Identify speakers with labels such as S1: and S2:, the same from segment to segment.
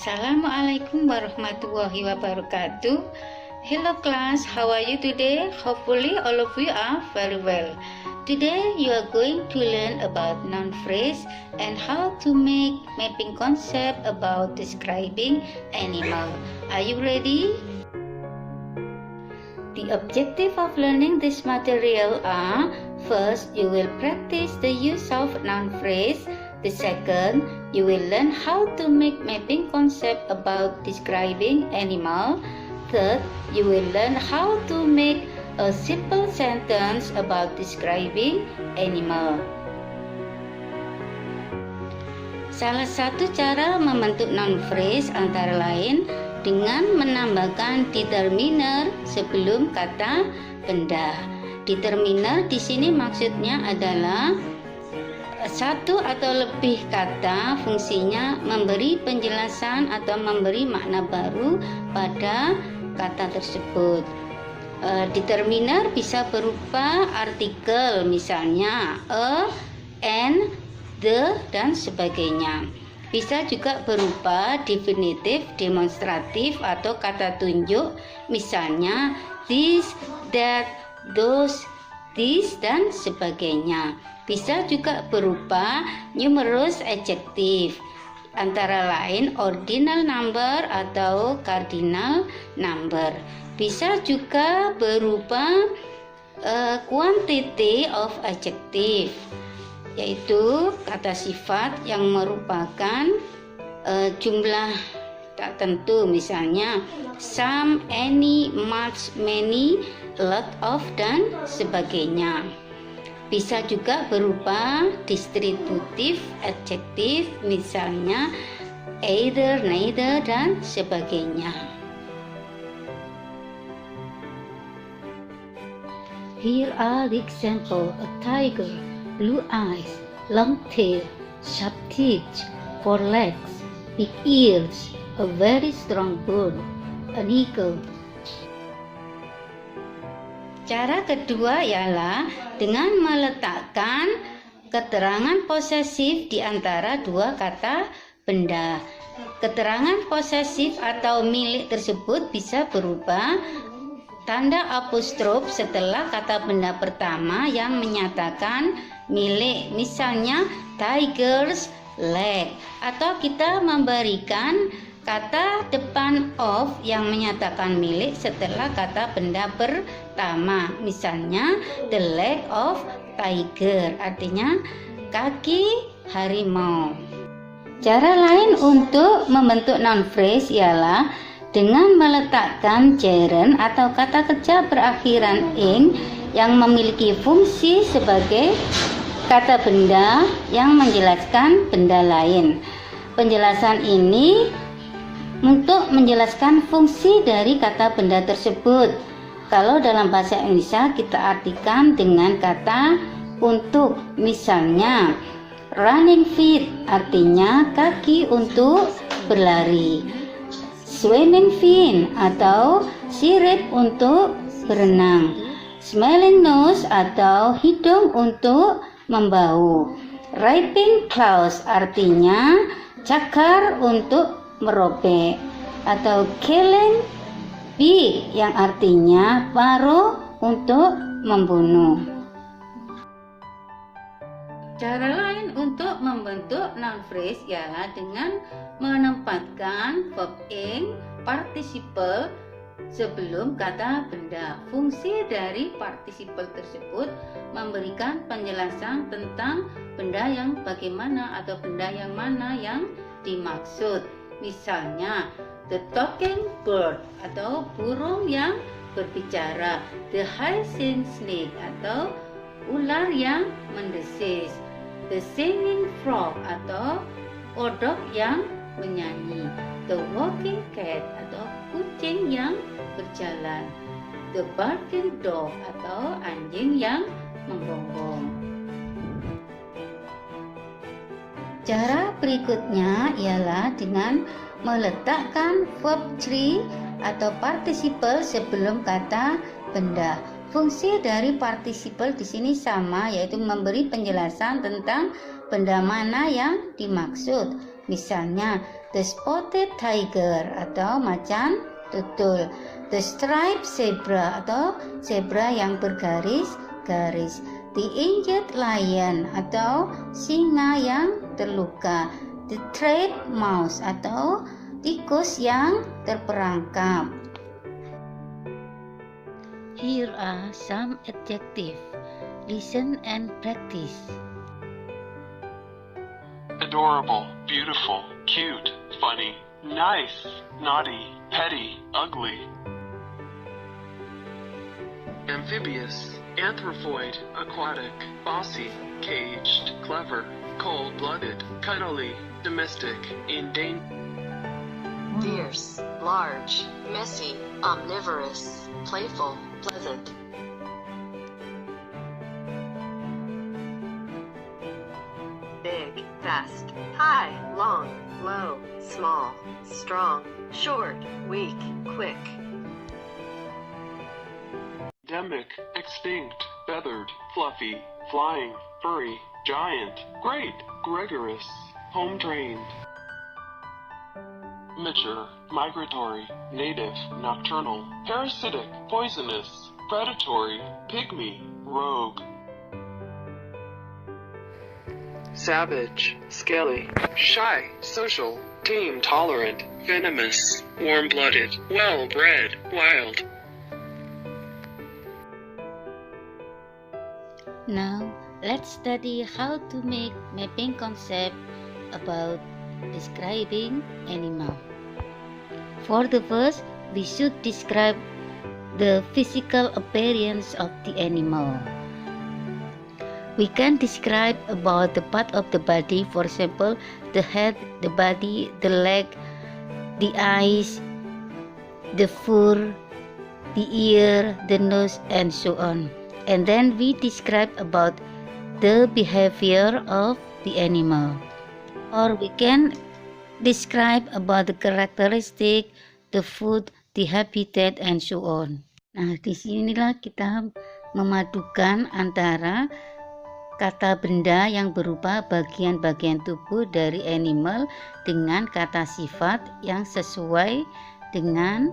S1: Assalamualaikum warahmatullahi wabarakatuh. Hello class, how are you today? Hopefully all of you are very well. Today you are going to learn about noun phrase and how to make mapping concept about describing animal. Are you ready? The objective of learning this material are: first, you will practice the use of noun phrase. The second, you will learn how to make mapping concept about describing animal. Third, you will learn how to make a simple sentence about describing animal. Salah satu cara membentuk noun phrase antara lain dengan menambahkan determiner sebelum kata benda. Determiner di sini maksudnya adalah satu atau lebih kata, fungsinya memberi penjelasan atau memberi makna baru pada kata tersebut. Determiner bisa berupa artikel, misalnya a, an, the, dan sebagainya. Bisa juga berupa definitif, demonstratif, atau kata tunjuk, misalnya this, that, those, this, dan sebagainya. Bisa juga berupa numerous adjektif, antara lain ordinal number atau cardinal number. Bisa juga berupa quantity of adjective, yaitu kata sifat yang merupakan jumlah tak tentu, misalnya some, any, much, many, lot of, dan sebagainya. Bisa juga berupa distributif adjektif, misalnya either, neither, dan sebagainya. Here are the example: a tiger, blue eyes, long tail, sharp teeth, 4 legs, big ears, a very strong bone, an eagle. Cara kedua ialah dengan meletakkan keterangan posesif di antara dua kata benda. Keterangan posesif atau milik tersebut bisa berupa tanda apostrof setelah kata benda pertama yang menyatakan milik, misalnya tiger's leg, atau kita memberikan kata depan of yang menyatakan milik setelah kata benda pertama, misalnya the leg of tiger, artinya kaki harimau. Cara lain untuk membentuk noun phrase ialah dengan meletakkan gerund atau kata kerja berakhiran ing yang memiliki fungsi sebagai kata benda yang menjelaskan benda lain. Penjelasan ini untuk menjelaskan fungsi dari kata benda tersebut. Kalau dalam bahasa Indonesia kita artikan dengan kata untuk, misalnya running feet artinya kaki untuk berlari, swimming fin atau sirip untuk berenang, smelling nose atau hidung untuk membau, ripping claws artinya cakar untuk merobek, atau killing bee yang artinya paruh untuk membunuh. Cara lain untuk membentuk noun phrase ialah dengan menempatkan verb ing participle sebelum kata benda. Fungsi dari participle tersebut memberikan penjelasan tentang benda yang bagaimana atau benda yang mana yang dimaksud. Misalnya the talking bird atau burung yang berbicara, the hyacinth snake atau ular yang mendesis, the singing frog atau kodok yang menyanyi, the walking cat atau kucing yang berjalan, the barking dog atau anjing yang menggonggong. Cara berikutnya ialah dengan meletakkan verb 3 atau participle sebelum kata benda. Fungsi dari participle di sini sama, yaitu memberi penjelasan tentang benda mana yang dimaksud. Misalnya, The spotted tiger atau macan tutul. The striped zebra atau zebra yang bergaris-garis. The injured lion atau singa yang terluka. The trapped mouse atau tikus yang terperangkap. Here are some adjectives. Listen and practice.
S2: Adorable, beautiful, cute, funny, nice, naughty, petty, ugly. Amphibious, anthropoid, aquatic, bossy, caged, clever, cold-blooded, cuddly, domestic, endangered.
S3: Fierce, large, messy, omnivorous, playful, pleasant. Big, fast, high, long, low, small, strong, short, weak, quick.
S2: Endemic, extinct, feathered, fluffy, flying, furry, giant, great, gregarious, home-trained. Mature, migratory, native, nocturnal, parasitic, poisonous, predatory, pygmy, rogue. Savage, scaly, shy, social, tame, tolerant, venomous, warm-blooded, well-bred, wild.
S1: Now, let's study how to make mapping concept about describing animal. For the first, we should describe the physical appearance of the animal. We can describe about the part of the body, for example, the head, the body, the leg, the eyes, the fur, the ear, the nose, and so on. And then we describe about the behavior of the animal. Or we can describe about the characteristic, the food, the habitat, and so on. Nah, disinilah kita memadukan antara kata benda yang berupa bagian-bagian tubuh dari animal dengan kata sifat yang sesuai dengan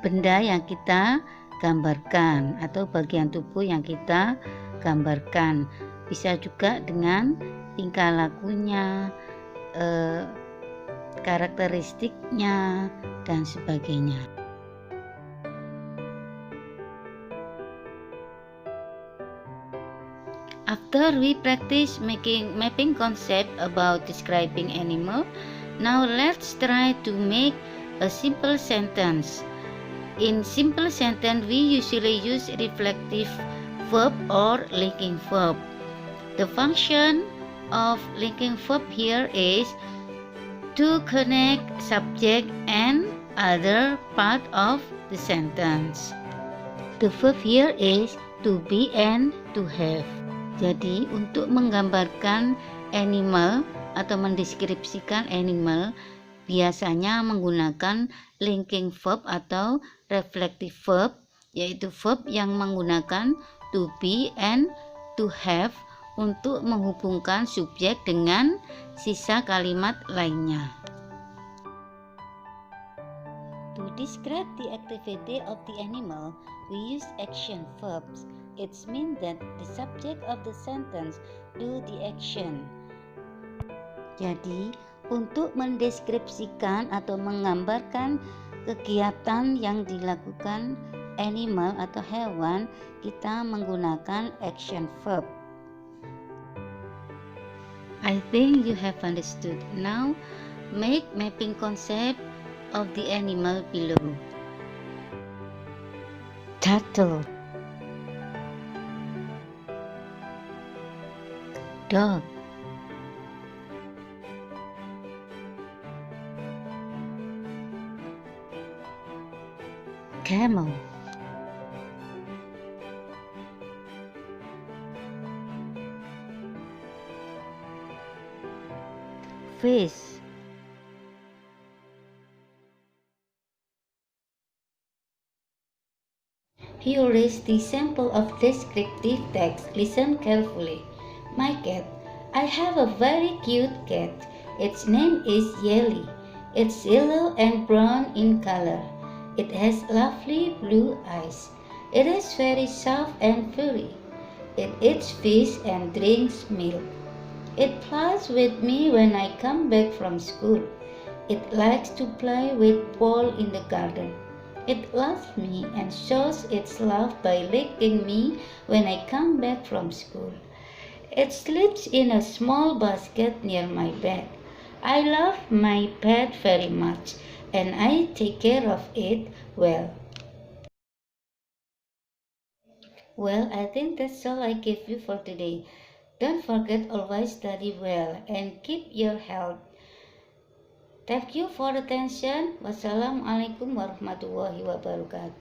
S1: benda yang kita gambarkan atau bagian tubuh yang kita gambarkan. Bisa juga dengan tingkah lakunya, karakteristiknya, dan sebagainya. After we practice making mapping concept about describing animal, now let's try to make a simple sentence. In simple sentence, we usually use reflective verb or linking verb. The function of linking verb here is to connect subject and other part of the sentence. The verb here is to be and to have. Jadi untuk menggambarkan animal atau mendeskripsikan animal biasanya menggunakan linking verb atau reflective verb, yaitu verb yang menggunakan to be and to have untuk menghubungkan subjek dengan sisa kalimat lainnya. To describe the activity of the animal, we use action verbs. It means that the subject of the sentence do the action. Jadi, untuk mendeskripsikan atau menggambarkan kegiatan yang dilakukan animal atau hewan, kita menggunakan action verb. I think you have understood. Now, make mapping concept of the animal below. Turtle, dog, camel, fish, here is the sample of descriptive text. Listen carefully. My cat. I have a very cute cat. Its name is Jelly. It's yellow and brown in color. It has lovely blue eyes. It is very soft and furry. It eats fish and drinks milk. It plays with me when I come back from school. It likes to play with Paul in the garden. It loves me and shows its love by licking me when I come back from school. It sleeps in a small basket near my bed. I love my pet very much and I take care of it well. Well, I think that's all I give you for today. Don't forget always study well and keep your health. Thank you for attention. Wassalamualaikum warahmatullahi wabarakatuh.